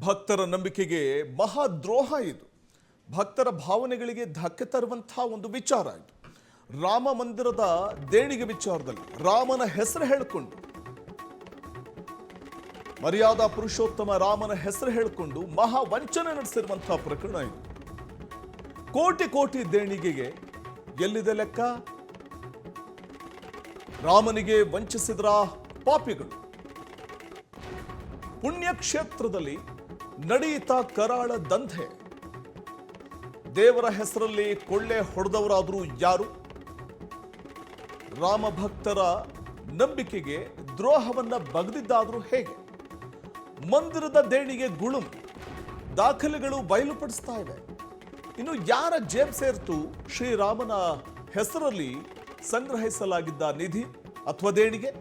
ಭಕ್ತರ ನಂಬಿಕೆಗೆ ಮಹಾದ್ರೋಹ ಇದು. ಭಕ್ತರ ಭಾವನೆಗಳಿಗೆ ಧಕ್ಕೆ ತರುವಂತಹ ಒಂದು ವಿಚಾರ ಇದು. ರಾಮ ಮಂದಿರದ ದೇಣಿಗೆ ವಿಚಾರದಲ್ಲಿ ರಾಮನ ಹೆಸರು ಹೇಳಿಕೊಂಡು, ಮರ್ಯಾದಾ ಪುರುಷೋತ್ತಮ ರಾಮನ ಹೆಸರು ಹೇಳಿಕೊಂಡು ಮಹಾ ವಂಚನೆ ನಡೆಸಿರುವಂತಹ ಪ್ರಕರಣ ಇದು. ಕೋಟಿ ಕೋಟಿ ದೇಣಿಗೆಗೆ ಎಲ್ಲಿದೆ ಲೆಕ್ಕ? ರಾಮನಿಗೆ ವಂಚಿಸಿದ್ರ ಪಾಪಿಗಳು. ಪುಣ್ಯಕ್ಷೇತ್ರದಲ್ಲಿ ನಡೆಯುತ್ತಾ ಕರಾಳ ದಂಧೆ. ದೇವರ ಹೆಸರಲ್ಲಿ ಕೊಳ್ಳೆ ಹೊಡೆದವರಾದರೂ ಯಾರು? ರಾಮ ಭಕ್ತರ ನಂಬಿಕೆಗೆ ದ್ರೋಹವನ್ನ ಬಗೆದಿದ್ದಾದರೂ ಹೇಗೆ? ಮಂದಿರದ ದೇಣಿಗೆ ಗುಳುಂ ದಾಖಲೆಗಳು ಬಯಲುಪಡಿಸ್ತಾ ಇವೆ. ಇನ್ನು ಯಾರ ಜೇಬ್ ಸೇರ್ತು ಶ್ರೀರಾಮನ ಹೆಸರಲ್ಲಿ ಸಂಗ್ರಹಿಸಲಾಗಿದ್ದ ನಿಧಿ ಅಥವಾ ದೇಣಿಗೆ?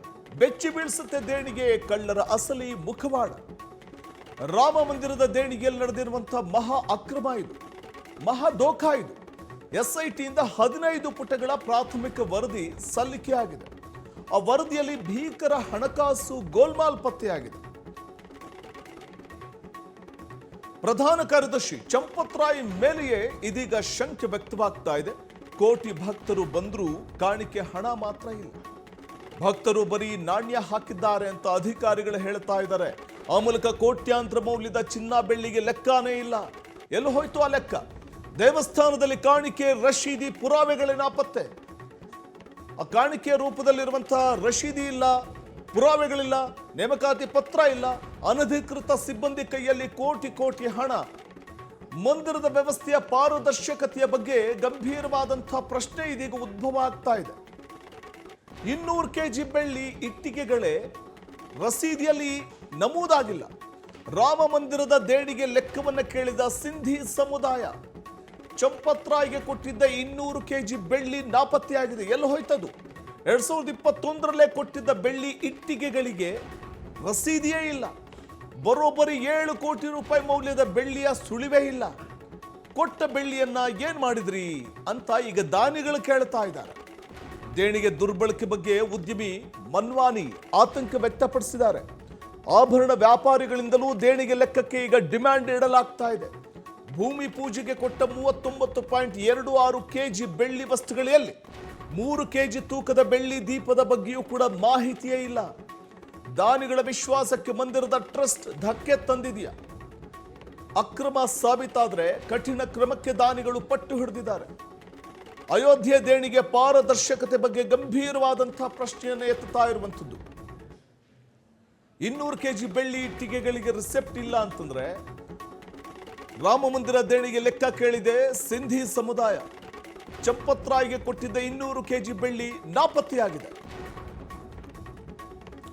ಬೆಚ್ಚಿ ಬೀಳಿಸುತ್ತೆ ದೇಣಿಗೆ ಕಳ್ಳರ ಅಸಲಿ ಮುಖವಾಡ. ರಾಮ ಮಂದಿರದ ದೇಣಿಗೆಯಲ್ಲಿ ನಡೆದಿರುವಂತಹ ಮಹಾ ಅಕ್ರಮ ಇದು, ಮಹಾ ದೋಖ ಇದು. SITಯಿಂದ 15 ಪುಟಗಳ ಪ್ರಾಥಮಿಕ ವರದಿ ಸಲ್ಲಿಕೆಯಾಗಿದೆ. ಆ ವರದಿಯಲ್ಲಿ ಭೀಕರ ಹಣಕಾಸು ಗೋಲ್ಮಾಲ್ ಪತ್ತೆಯಾಗಿದೆ. ಪ್ರಧಾನ ಕಾರ್ಯದರ್ಶಿ ಚಂಪತ್ರಾಯ್ ಮೇಲೆಯೇ ಇದೀಗ ಶಂಕೆ ವ್ಯಕ್ತವಾಗ್ತಾ ಇದೆ. ಕೋಟಿ ಭಕ್ತರು ಬಂದರೂ ಕಾಣಿಕೆ ಹಣ ಮಾತ್ರ ಇಲ್ಲ. ಭಕ್ತರು ಬರೀ ನಾಣ್ಯ ಹಾಕಿದ್ದಾರೆ ಅಂತ ಅಧಿಕಾರಿಗಳು ಹೇಳ್ತಾ ಇದ್ದಾರೆ. ಆ ಮೂಲಕ ಕೋಟ್ಯಾಂತರ ಮೌಲ್ಯದ ಚಿನ್ನ ಬೆಳ್ಳಿಗೆ ಲೆಕ್ಕನೇ ಇಲ್ಲ. ಎಲ್ಲಿ ಹೋಯ್ತು ಆ ಲೆಕ್ಕ? ದೇವಸ್ಥಾನದಲ್ಲಿ ಕಾಣಿಕೆ ರಶೀದಿ ಪುರಾವೆಗಳೇ ನಾಪತ್ತೆ. ಆ ಕಾಣಿಕೆಯ ರೂಪದಲ್ಲಿರುವಂತಹ ರಶೀದಿ ಇಲ್ಲ, ಪುರಾವೆಗಳಿಲ್ಲ, ನೇಮಕಾತಿ ಪತ್ರ ಇಲ್ಲ. ಅನಧಿಕೃತ ಸಿಬ್ಬಂದಿ ಕೈಯಲ್ಲಿ ಕೋಟಿ ಕೋಟಿ ಹಣ. ಮಂದಿರದ ವ್ಯವಸ್ಥೆಯ ಪಾರದರ್ಶಕತೆಯ ಬಗ್ಗೆ ಗಂಭೀರವಾದಂತಹ ಪ್ರಶ್ನೆ ಇದೀಗ ಉದ್ಭವ ಆಗ್ತಾ ಇದೆ. 200 kg ಬೆಳ್ಳಿ ಇಟ್ಟಿಗೆಗಳೇ ರಸೀದಿಯಲ್ಲಿ ನಮೂದಾಗಿಲ್ಲ. ರಾಮ ಮಂದಿರದ ದೇಣಿಗೆ ಲೆಕ್ಕವನ್ನು ಕೇಳಿದ ಸಿಂಧಿ ಸಮುದಾಯ ಚಂಪತ್ರಾಯ್ಗೆ ಕೊಟ್ಟಿದ್ದ 200 kg ಬೆಳ್ಳಿ ನಾಪತ್ತೆಯಾಗಿದೆ. ಎಲ್ಲಿ ಹೋಯ್ತದು? 2021ರಲ್ಲೇ ಕೊಟ್ಟಿದ್ದ ಬೆಳ್ಳಿ ಇಟ್ಟಿಗೆಗಳಿಗೆ ರಸೀದಿಯೇ ಇಲ್ಲ. ಬರೋಬ್ಬರಿ 7 ಕೋಟಿ ರೂಪಾಯಿ ಮೌಲ್ಯದ ಬೆಳ್ಳಿಯ ಸುಳಿವೇ ಇಲ್ಲ. ಕೊಟ್ಟ ಬೆಳ್ಳಿಯನ್ನ ಏನ್ ಮಾಡಿದ್ರಿ ಅಂತ ಈಗ ದಾನಿಗಳು ಕೇಳ್ತಾ ಇದ್ದಾರೆ. ದೇಣಿಗೆ ದುರ್ಬಳಕೆ ಬಗ್ಗೆ ಉದ್ಯಮಿ ಮನ್ವಾನಿ ಆತಂಕ ವ್ಯಕ್ತಪಡಿಸಿದ್ದಾರೆ. ಆಭರಣ ವ್ಯಾಪಾರಿಗಳಿಂದಲೂ ದೇಣಿಗೆ ಲೆಕ್ಕಕ್ಕೆ ಈಗ ಡಿಮ್ಯಾಂಡ್ ಇಡಲಾಗ್ತಾ ಇದೆ. ಭೂಮಿ ಪೂಜೆಗೆ ಕೊಟ್ಟ 39.26 kg ಬೆಳ್ಳಿ ವಸ್ತುಗಳಲ್ಲಿ 3 kg ತೂಕದ ಬೆಳ್ಳಿ ದೀಪದ ಬಗ್ಗೆಯೂ ಕೂಡ ಮಾಹಿತಿಯೇ ಇಲ್ಲ. ದಾನಿಗಳ ವಿಶ್ವಾಸಕ್ಕೆ ಮಂದಿರದ ಟ್ರಸ್ಟ್ ಧಕ್ಕೆ ತಂದಿದೆಯಾ? ಅಕ್ರಮ ಸಾಬೀತಾದ್ರೆ ಕಠಿಣ ಕ್ರಮಕ್ಕೆ ದಾನಿಗಳು ಪಟ್ಟು ಹಿಡಿದಿದ್ದಾರೆ. ಅಯೋಧ್ಯೆ ದೇಣಿಗೆ ಪಾರದರ್ಶಕತೆ ಬಗ್ಗೆ ಗಂಭೀರವಾದಂತಹ ಪ್ರಶ್ನೆಯನ್ನು ಎತ್ತುತ್ತಾ ಇರುವಂಥದ್ದು. 200 kg ಬೆಳ್ಳಿ ಇಟ್ಟಿಗೆಗಳಿಗೆ ರಿಸೆಪ್ಟ್ ಇಲ್ಲ ಅಂತಂದ್ರೆ ರಾಮ ಮಂದಿರ ದೇಣಿಗೆ ಲೆಕ್ಕ ಕೇಳಿದೆ ಸಿಂಧಿ ಸಮುದಾಯ. ಚಂಪತ್ರಾಯ್ಗೆ ಕೊಟ್ಟಿದ್ದ 200 kg ಬೆಳ್ಳಿ ನಾಪತ್ತೆಯಾಗಿದೆ.